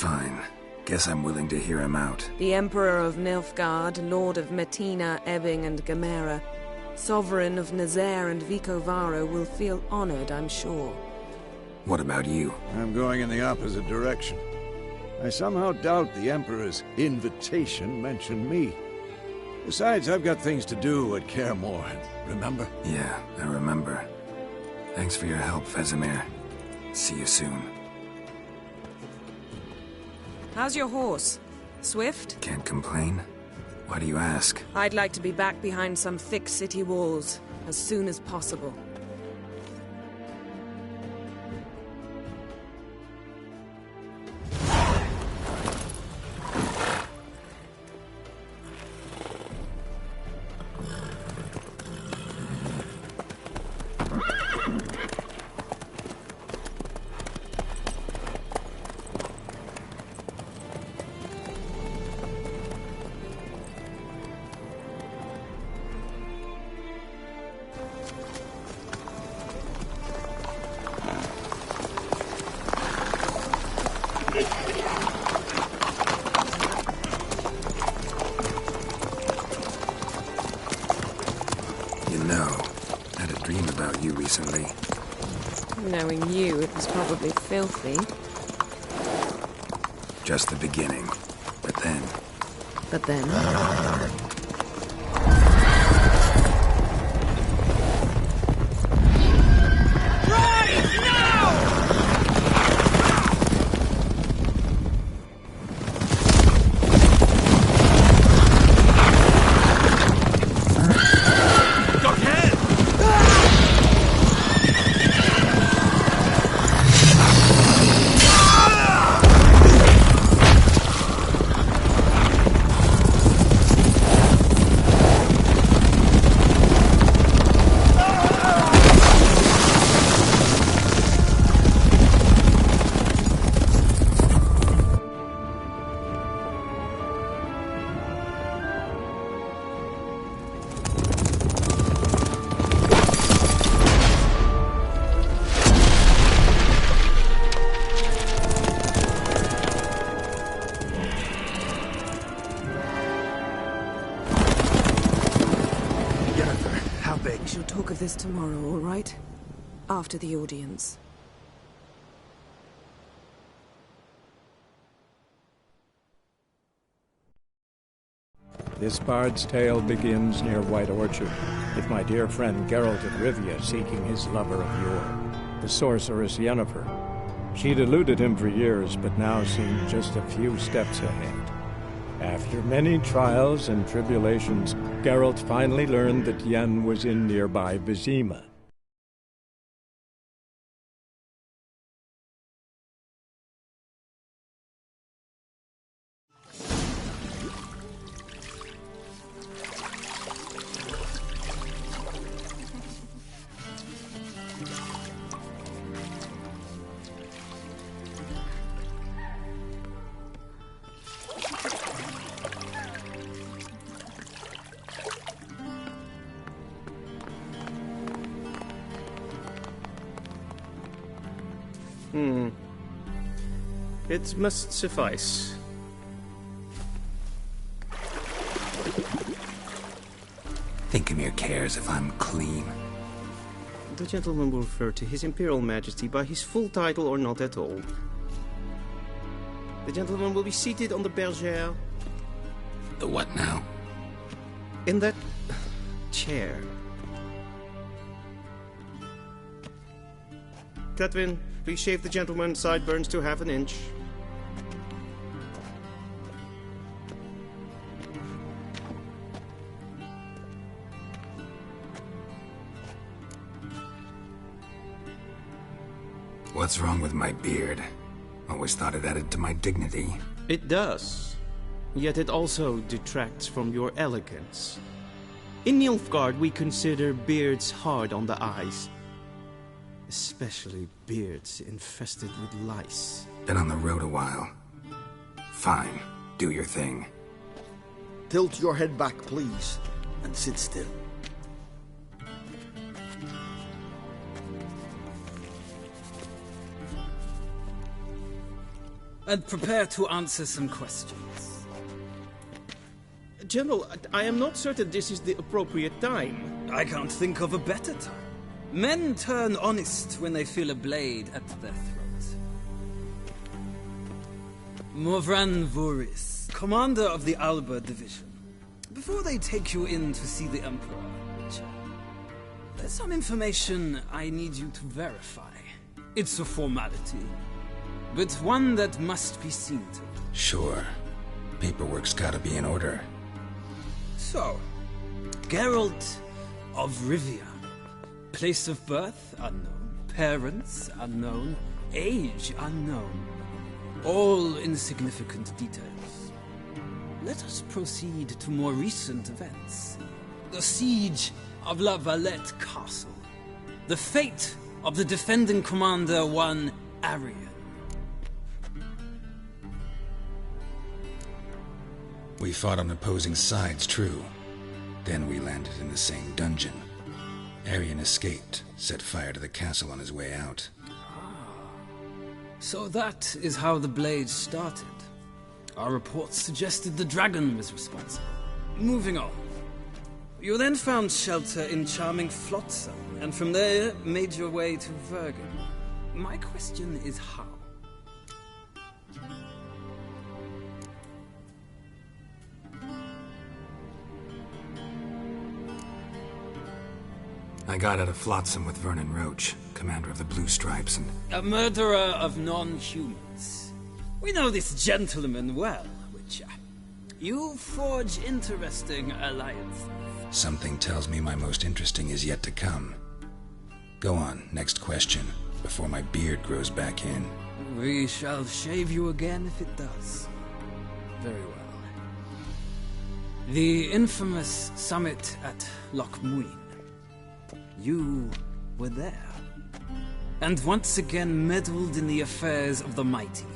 Fine. Guess I'm willing to hear him out. The Emperor of Nilfgaard, Lord of Metina, Ebbing and Gamera, Sovereign of Nazaire and Vicovaro will feel honored, I'm sure. What about you? I'm going in the opposite direction. I somehow doubt the Emperor's invitation mentioned me. Besides, I've got things to do at Kaer Morhen, remember? Yeah, I remember. Thanks for your help, Vesemir. See you soon. How's your horse? Swift? Can't complain. Why do you ask? I'd like to be back behind some thick city walls as soon as possible. Recently. Knowing you, it was probably filthy. Just the beginning. But then... But then? This tomorrow, all right? After the audience. This bard's tale begins near White Orchard, with my dear friend Geralt of Rivia seeking his lover of yore, the sorceress Yennefer. She'd eluded him for years, but now seemed just a few steps ahead. After many trials and tribulations, Geralt finally learned that Yen was in nearby Vizima. It must suffice. Thinkamir cares if I'm clean. The gentleman will refer to His Imperial Majesty by his full title or not at all. The gentleman will be seated on the bergère. The what now? In that chair. Cletwin, please shave the gentleman's sideburns to half an inch. What's wrong with my beard? Always thought it added to my dignity. It does. Yet it also detracts from your elegance. In Nilfgaard, we consider beards hard on the eyes. Especially beards infested with lice. Been on the road a while. Fine. Do your thing. Tilt your head back, please, and sit still. and prepare to answer some questions. General, I am not certain this is the appropriate time. I can't think of a better time. Men turn honest when they feel a blade at their throat. Morvran Voorhis, commander of the Alba Division. Before they take you in to see the Emperor, Witcher, there's some information I need you to verify. It's a formality, but one that must be seen to. Sure. Paperwork's gotta be in order. So, Geralt of Rivia. Place of birth unknown, parents unknown, age unknown. All insignificant details. Let us proceed to more recent events. The siege of La Valette Castle. The fate of the defending commander, one Arian. We fought on opposing sides, true. Then we landed in the same dungeon. Arian escaped, set fire to the castle on his way out. So that is how the blade started. Our reports suggested the dragon was responsible. Moving on. You then found shelter in charming Flotsam, and from there made your way to Vergen. My question is how? I got out of Flotsam with Vernon Roach, commander of the Blue Stripes, and... A murderer of non-humans. We know this gentleman well, Witcher. You forge interesting alliances. Something tells me my most interesting is yet to come. Go on, next question, before my beard grows back in. We shall shave you again if it does. Very well. The infamous summit at Loch Muin. You were there, and once again meddled in the affairs of the mighty.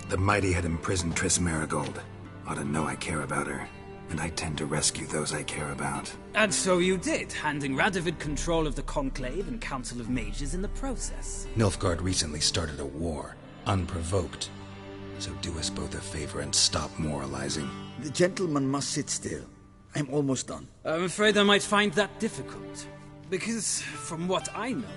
The mighty had imprisoned Triss Merigold. Ought to know I care about her, and I tend to rescue those I care about. And so you did, handing Radovid control of the Conclave and Council of Mages in the process. Nilfgaard recently started a war, unprovoked. So do us both a favor and stop moralizing. The gentleman must sit still. I'm almost done. I'm afraid I might find that difficult. Because, from what I know,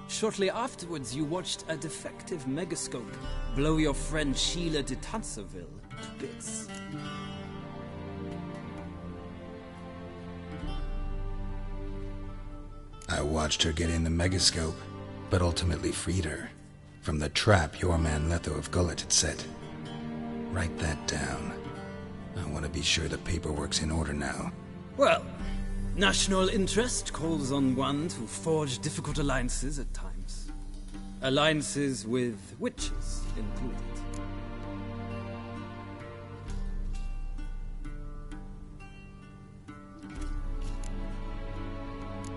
shortly afterwards you watched a defective megascope blow your friend Sheila de Tanserville to bits. I watched her get in the megascope, but ultimately freed her from the trap your man Letho of Gullet had set. Write that down. I want to be sure the paperwork's in order now. Well, national interest calls on one to forge difficult alliances at times. Alliances with witches included.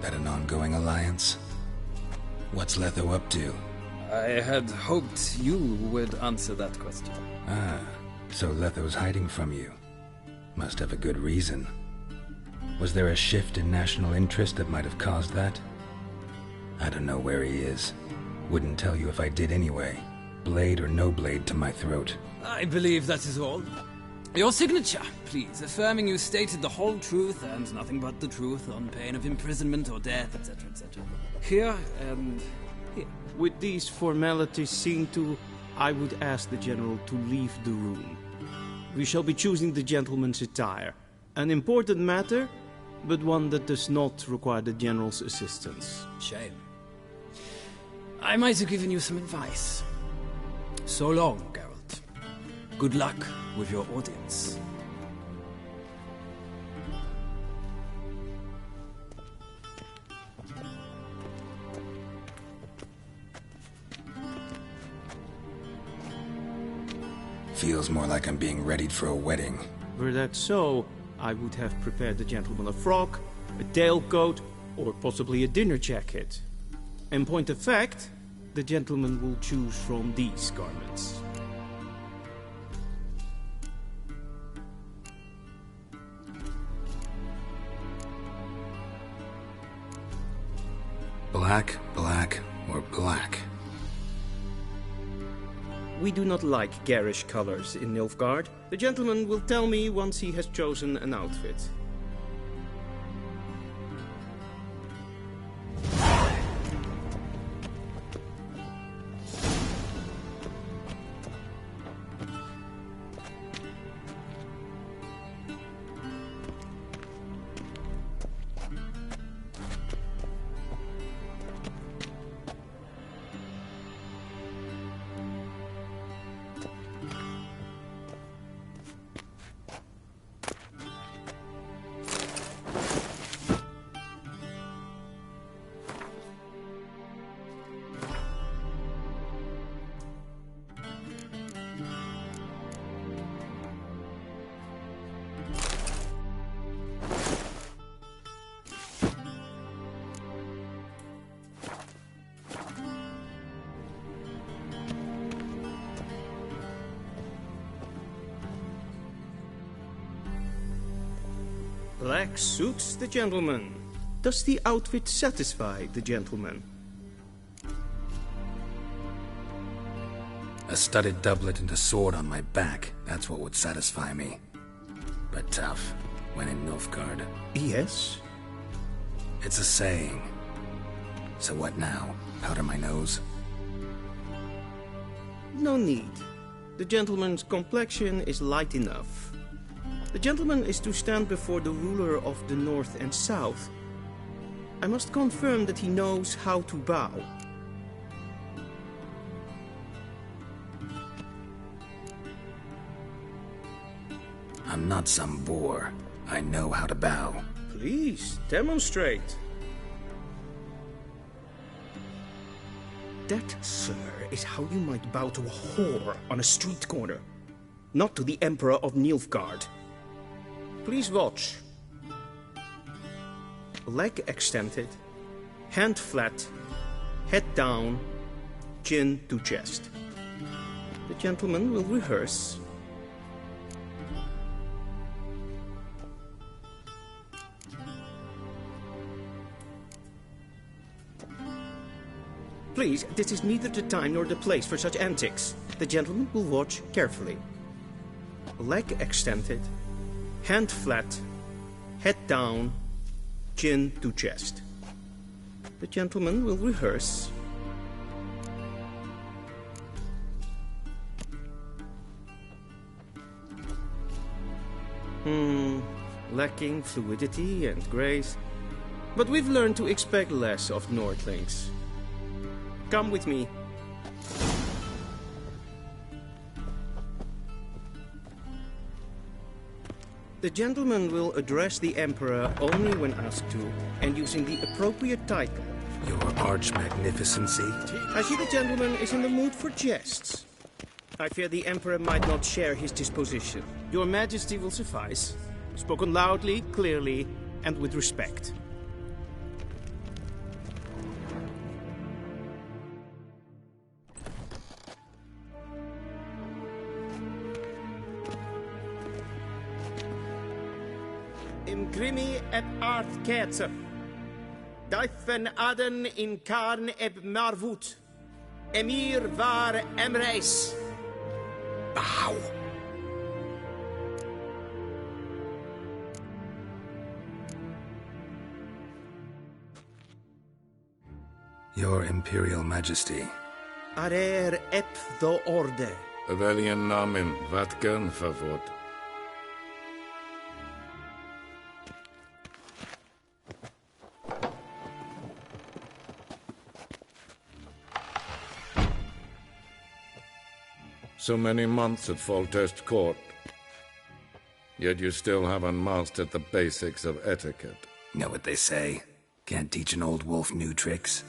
That an ongoing alliance? What's Letho up to? I had hoped you would answer that question. Ah, so Letho's hiding from you. Must have a good reason. Was there a shift in national interest that might have caused that? I don't know where he is. Wouldn't tell you if I did anyway. Blade or no blade to my throat. I believe that is all. Your signature, please, affirming you stated the whole truth and nothing but the truth on pain of imprisonment or death, etc., etc. Here and here. With these formalities seen to, I would ask the General to leave the room. We shall be choosing the gentleman's attire. An important matter, but one that does not require the General's assistance. Shame. I might have given you some advice. So long, Geralt. Good luck with your audience. Feels more like I'm being readied for a wedding. Were that so, I would have prepared the gentleman a frock, a tailcoat, or possibly a dinner jacket. In point of fact, the gentleman will choose from these garments. Black, black, Or black. We do not like garish colors in Nilfgaard. The gentleman will tell me once he has chosen an outfit. Black suits the gentleman. Does the outfit satisfy the gentleman? A studded doublet and a sword on my back, that's what would satisfy me. But tough, when in Nilfgaard. Yes. It's a saying. So what now? Powder my nose? No need. The gentleman's complexion is light enough. The gentleman is to stand before the ruler of the North and South. I must confirm that he knows how to bow. I'm not some boor. I know how to bow. Please, demonstrate. That, sir, is how you might bow to a whore on a street corner, not to the Emperor of Nilfgaard. Please watch. Leg extended, hand flat, head down, chin to chest. The gentleman will rehearse. Please, this is neither the time nor the place for such antics. The gentleman will watch carefully. Leg extended, hand flat, head down, chin to chest. The gentleman will rehearse. Lacking fluidity and grace. But we've learned to expect less of Nordlings. Come with me. The gentleman will address the Emperor only when asked to, and using the appropriate title. Your Arch-Magnificency? I see the gentleman is in the mood for jests. I fear the Emperor might not share his disposition. Your Majesty will suffice. Spoken loudly, clearly, and with respect. Imgrimi et art ketzer. Daifen aden in karn eb marvut. Emir var emreis. Bow! Your Imperial Majesty. Arer ep do orde. Veljen namen vatken favort. So many months at Foltest Court. Yet you still haven't mastered the basics of etiquette. Know what they say? Can't teach an old wolf new tricks.